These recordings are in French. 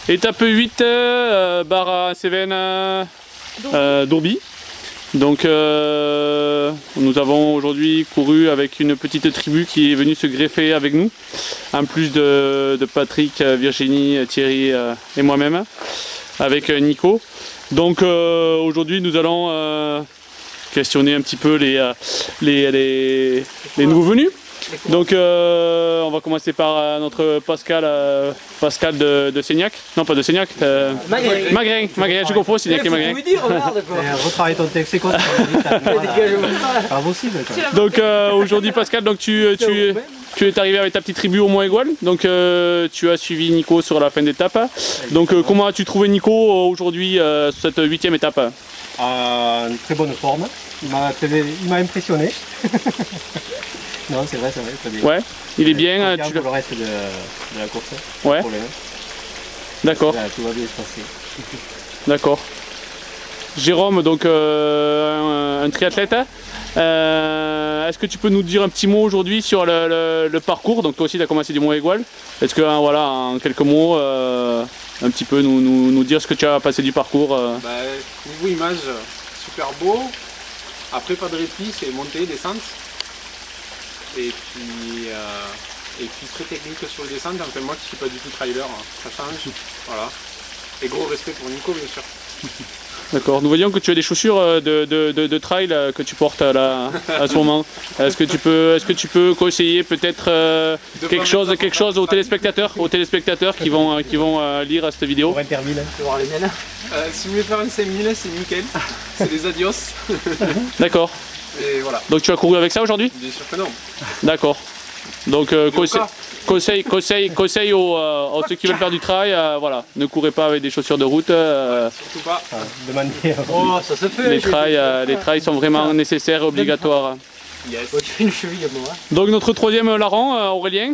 Étape 8, barre Cévennes d'Orbi. Donc nous avons aujourd'hui couru avec une petite tribu qui est venue se greffer avec nous, en plus de Patrick, Virginie, Thierry et moi-même, avec Nico. Donc aujourd'hui nous allons questionner un petit peu les nouveaux venus. Donc on va commencer par notre Pascal de Seignac. Non, pas de Seignac. Magrin, je confonds Seignac et Magrin. Retravaille ton texte, c'est quoi? Pas possible. Donc aujourd'hui Pascal, donc tu es arrivé avec ta petite tribu au Mont Aigoual. Donc tu as suivi Nico sur la fin d'étape. Donc comment as-tu trouvé Nico aujourd'hui sur cette 8e étape? En très bonne forme. Il m'a impressionné. Non, c'est vrai, très bien. Ouais, il est bien. Pour le reste de la course. Ouais. D'accord. Tout va bien se passer. D'accord. Jérôme, donc un triathlète. Est-ce que tu peux nous dire un petit mot aujourd'hui sur le parcours? Donc toi aussi tu as commencé du Mont Aigoual. Est-ce que voilà, en quelques mots, un petit peu nous dire ce que tu as passé du parcours Niveau image, super beau. Après pas de répit, c'est montée, descente. Et puis très technique sur le descente, enfin moi qui suis pas du tout trailer, ça change, voilà. Et gros respect pour Nico bien sûr. D'accord, nous voyons que tu as des chaussures de trail que tu portes là, à ce moment. Est-ce que tu peux conseiller peut-être quelque chose aux téléspectateurs qui vont lire cette vidéo? Pour Interville, voir les miennes. Si vous voulez faire une 5000, c'est nickel, c'est des adios. D'accord. Et voilà. Donc tu as couru avec ça aujourd'hui? Bien sûr que non. D'accord. Donc conseil aux ceux qui veulent faire du trail, voilà, ne courez pas avec des chaussures de route. Surtout pas. Oh, ça se fait. Les trails sont vraiment nécessaires et obligatoires. Yes. Tu fais une cheville à moi. Donc notre troisième larron, Aurélien,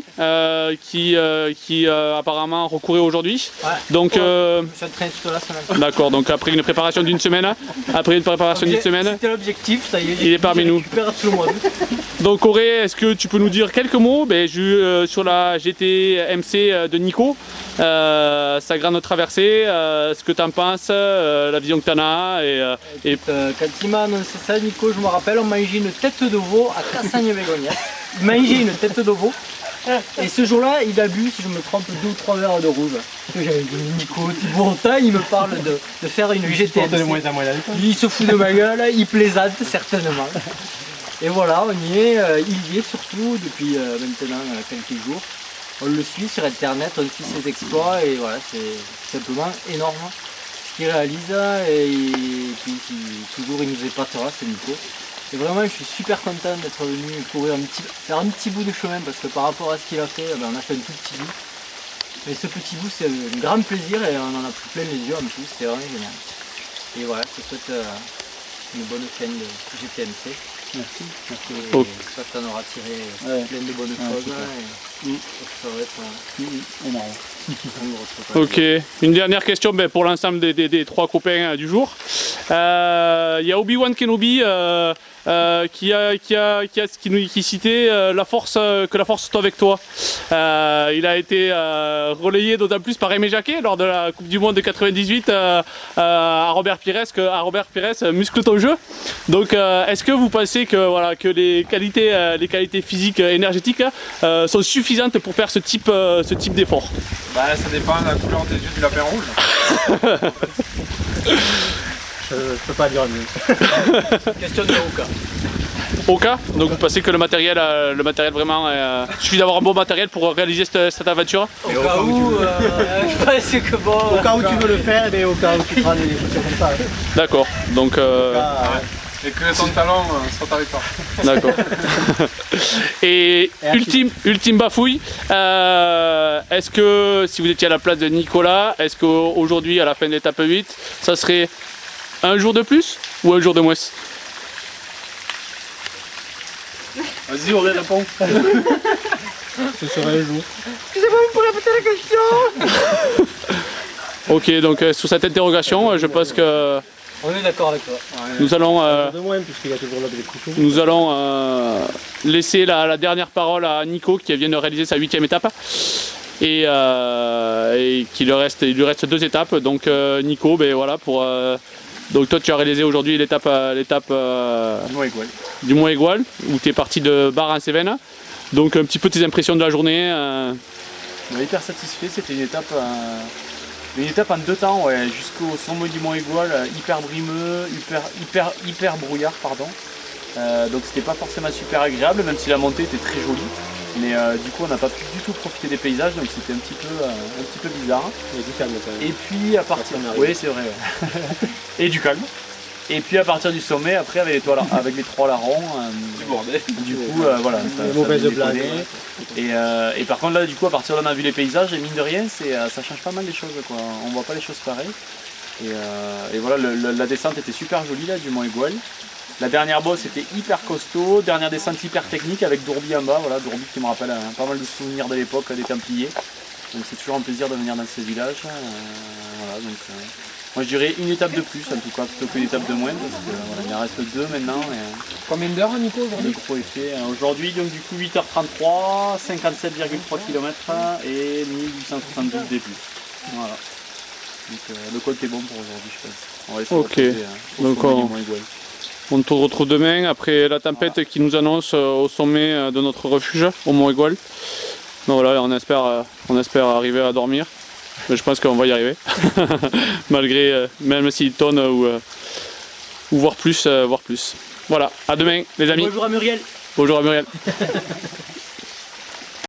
qui apparemment recourait aujourd'hui. Ouais. Donc je me suis entraîné toute la semaine. d'accord, donc après une préparation d'une semaine, C'était l'objectif, ça y est. Il est parmi nous. Tout le mois. Donc Auré, est-ce que tu peux nous dire quelques mots sur la GT-MC de Nico, sa grande traversée, ce que tu en penses, la vision que tu en as Quand il m'a annoncé ça, Nico, je me rappelle, on mangeait une tête de veau à Cassagne-Bégonia. Il mangeait une tête de veau. Et ce jour-là, il a bu, si je me trompe, 2 ou 3 verres de rouge. J'avais dit Nico, Thibaut, il me parle de faire une GTMC. Il se fout de ma gueule, il plaisante certainement. Et voilà, on y est, il y est surtout depuis maintenant quelques jours. On le suit sur internet, on suit ses exploits et voilà, c'est simplement énorme ce qu'il réalise et puis toujours il nous épatera, c'est Nico. Et vraiment je suis super content d'être venu courir faire un petit bout de chemin parce que par rapport à ce qu'il a fait, on a fait un tout petit bout. Mais ce petit bout c'est un grand plaisir et on en a pris plein les yeux en plus, c'est vraiment génial. Et voilà, je te souhaite une bonne fin de GTMC. Merci. J'espère que tu en auras tiré plein de bonnes choses. Ça va être énorme. Ok, une dernière question pour l'ensemble des 3 copains du jour. Il y a Obi-Wan Kenobi qui citait que la force soit avec toi. Il a été relayé d'autant plus par Aimé Jacquet lors de la Coupe du Monde de 98 à Robert Pires, muscle ton jeu. Donc est-ce que vous pensez que les qualités physiques énergétiques sont suffisantes pour faire ce type d'effort? Ça dépend de la couleur des yeux du lapin rouge. Je peux pas dire mieux. Question de Oka. Oka, donc vous pensez que le matériel vraiment suffit d'avoir un bon matériel pour réaliser cette aventure? Au cas où, je pense que bon. Au cas où tu veux le faire, et au cas où tu feras des choses comme ça. D'accord, donc. Et que ton talent soit avec toi. D'accord. Et ultime bafouille, est-ce que si vous étiez à la place de Nicolas, est-ce qu'aujourd'hui à la fin de l'étape 8, ça serait un jour de plus ou un jour de moins? Vas-y, on répond. Ce serait le jour. Excusez-moi, vous pouvez répéter la question? Ok, donc sur cette interrogation, je pense que on est d'accord avec toi. Nous allons, nous laisser la dernière parole à Nico qui vient de réaliser sa 8e étape. et qu'il lui reste 2 étapes. Donc Nico, ben voilà donc toi tu as réalisé aujourd'hui l'étape du Mont Aigoual où tu es parti de Bar en Cévennes. Donc un petit peu tes impressions de la journée. Hyper satisfait, c'était une étape en 2 temps, ouais, jusqu'au sommet du Mont Aigoual, hyper brimeux, hyper brouillard, pardon. Donc c'était pas forcément super agréable, même si la montée était très jolie. Mais du coup on n'a pas pu du tout profiter des paysages, donc c'était un petit peu bizarre. Il y a du calme quand même. Et puis à partir... Oui c'est vrai. Ouais. Et du calme. Et puis à partir du sommet, après avec les 3 larrons, du coup voilà, ça blague. Et par contre là du coup à partir de là on a vu les paysages et mine de rien ça change pas mal les choses quoi. On voit pas les choses pareilles. Et voilà, la descente était super jolie là du Mont Aigoual. La dernière bosse était hyper costaud, dernière descente hyper technique avec Dourbi en bas, voilà, Dourbi qui me rappelle pas mal de souvenirs de l'époque des Templiers. Donc c'est toujours un plaisir de venir dans ces villages. Voilà, donc, moi je dirais une étape de plus en tout cas, plutôt qu'une étape de moins, parce que voilà, il en reste 2 maintenant. Combien d'heures Nico aujourd'hui? Le gros effet. Aujourd'hui donc du coup 8h33, 57,3 km et 1872 début. Voilà. Donc le code est bon pour aujourd'hui je pense. On va essayer de retrouver, donc sommet du Mont Aigoual. on te retrouve demain après la tempête qui nous annonce au sommet de notre refuge au Mont Aigoual. Donc voilà, on espère arriver à dormir. Mais je pense qu'on va y arriver. Même s'il tonne ou voire plus. Voilà, à demain les amis. Bonjour à Muriel. Bonjour à Muriel.